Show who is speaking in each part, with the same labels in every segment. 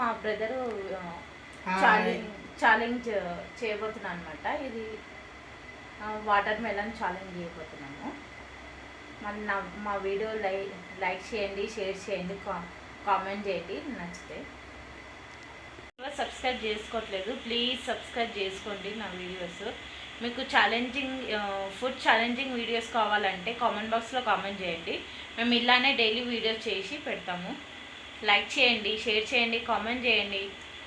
Speaker 1: మా brother challenge challenge చేయబోతున్నాను అనమాట. ఇది వాటర్ మెలన్ ఛాలెంజ్ చేయబోతున్నాము. మరి మా వీడియో లైక్ చేయండి, షేర్ చేయండి, కామెంట్ చేయండి నచ్చితే. సబ్స్క్రైబ్ చేసుకోవట్లేదు, ప్లీజ్ సబ్స్క్రైబ్ చేసుకోండి నా వీడియోస్. మీకు ఫుడ్ ఛాలెంజింగ్ వీడియోస్ కావాలంటే కామెంట్ బాక్స్లో కామెంట్ చేయండి. మేము ఇలానే డైలీ వీడియోస్ చేసి పెడతాము. లైక్ చేయండి, షేర్ చేయండి, కామెంట్ చేయండి.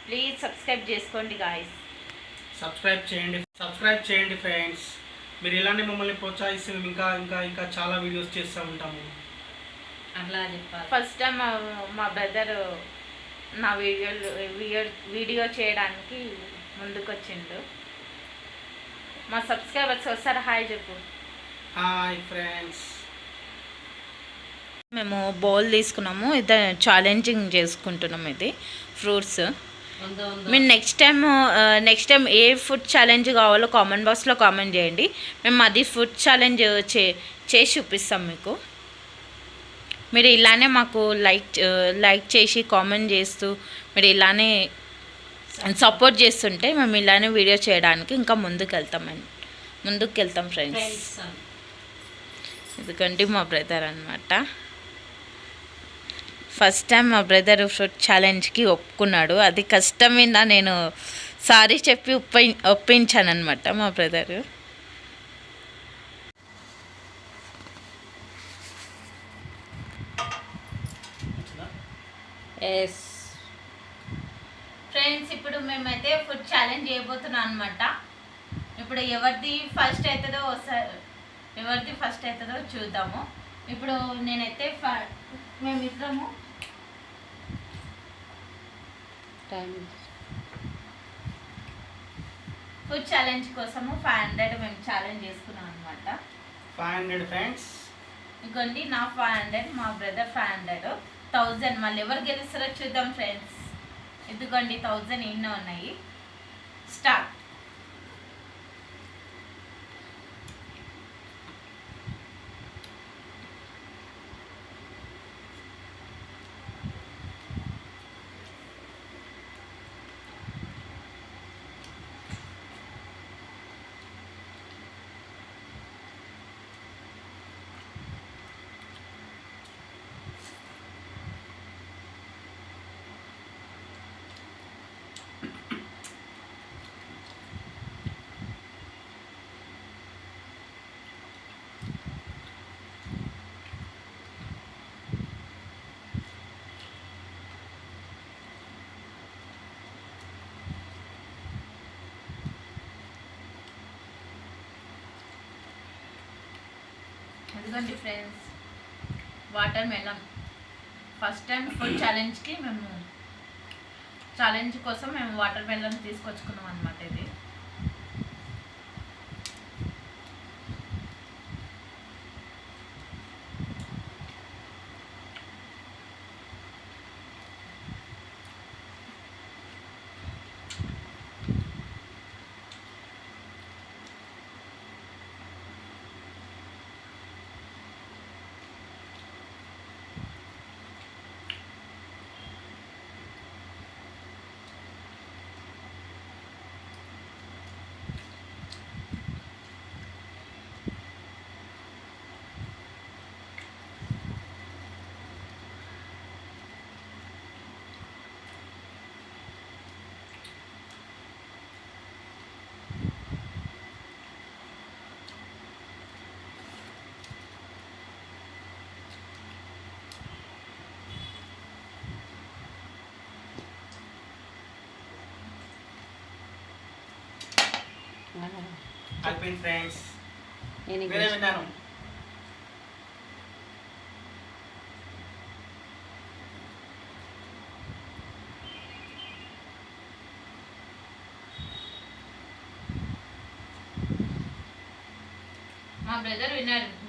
Speaker 1: ప్లీజ్ సబ్స్క్రైబ్ చేసుకోండి గాయస్.
Speaker 2: సబ్స్క్రైబ్ చేయండి ఫ్రెండ్స్. మీరు ఇలానే మమ్మల్ని ప్రోత్సహిస్తే మేము ఇంకా ఇంకా ఇంకా చాలా వీడియోస్ చేస్తూ ఉంటాము.
Speaker 1: అట్లా చెప్పాలి. ఫస్ట్ టైం మా బ్రదర్ నా వీడియో చేయడానికి ముందుకొచ్చిండు. మా సబ్స్క్రైబర్స్ వస్తారు. హాయ్ చెప్పు.
Speaker 2: Hi friends.
Speaker 1: మేము బౌల్ తీసుకున్నాము, ఇది ఛాలెంజింగ్ చేసుకుంటున్నాము. ఇది ఫ్రూట్స్. మీరు నెక్స్ట్ టైం ఏ ఫుడ్ ఛాలెంజ్ కావాలో కామెంట్ బాక్స్లో కామెంట్ చేయండి. మేము అది ఫుడ్ ఛాలెంజ్ చేసి చూపిస్తాం మీకు. మీరు ఇలానే మాకు లైక్ చేసి కామెంట్ చేస్తూ మీరు ఇలానే సపోర్ట్ చేస్తుంటే మేము ఇలానే వీడియో చేయడానికి ఇంకా ముందుకు వెళ్తాం ఫ్రెండ్స్. ఎందుకంటే మా బ్రదర్ అనమాట. ఫస్ట్ టైం మా బ్రదర్ ఫ్రూట్ ఛాలెంజ్కి ఒప్పుకున్నాడు. అది కష్టం మీద నేను సారీ చెప్పి ఒప్పించాను అనమాట మా బ్రదరు. ఎస్ ఫ్రెండ్స్, ఇప్పుడు మేమైతే ఫుడ్ ఛాలెంజ్ చేయబోతున్నాం అనమాట. ఇప్పుడు ఎవరిది ఫస్ట్ అవుతుందో చూద్దాము. ఇప్పుడు నేనైతే మేమిద్దరము ఫుడ్ ఛాలెంజ్ కోసము 500 మేము ఛాలెంజ్ చేసుకున్నాం అనమాట.
Speaker 2: 500 ఫ్రెండ్స్.
Speaker 1: ఇంకోండి నా 500, మా బ్రదర్ 500, 1000. మళ్ళీ ఎవరు గెలుస్తారో చూద్దాం ఫ్రెండ్స్. ఎందుకండి 1000 ఎన్నో ఉన్నాయి. స్టార్ట్. ఎందుకంటే friends water melon first time food challenge కోసం మేము వాటర్ మెలన్ తీసుకొచ్చుకున్నాం అనమాట. ఇది
Speaker 2: అయిపోయింది ఫ్రెండ్స్. వేరే విన్నాను.
Speaker 1: మా బ్రదర్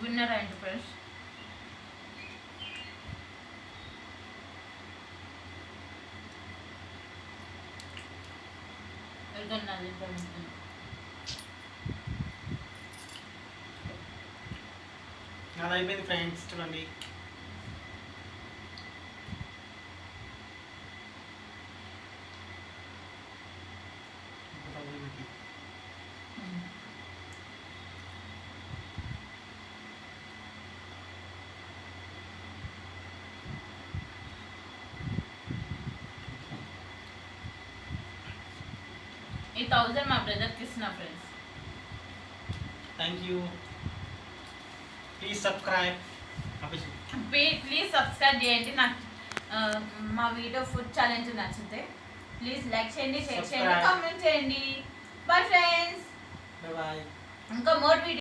Speaker 1: విన్నర్ అయింది ఫ్రెండ్స్.
Speaker 2: నాది అయిపోయింది ఫ్రెండ్స్. చూడండి
Speaker 1: ఈ 1000 మా బ్రదర్కి ఇస్తున్నా friends.
Speaker 2: Thank you. Please subscribe.
Speaker 1: Please subscribe చేయండి. నాకు మా వీడియో ఫుడ్ ఛాలెంజ్ నచ్చితే ప్లీజ్ లైక్ చేయండి, షేర్ చేయండి, కామెంట్ చేయండి. Bye friends.
Speaker 2: బాయ్.
Speaker 1: ఇంకా మోర్ వీడియో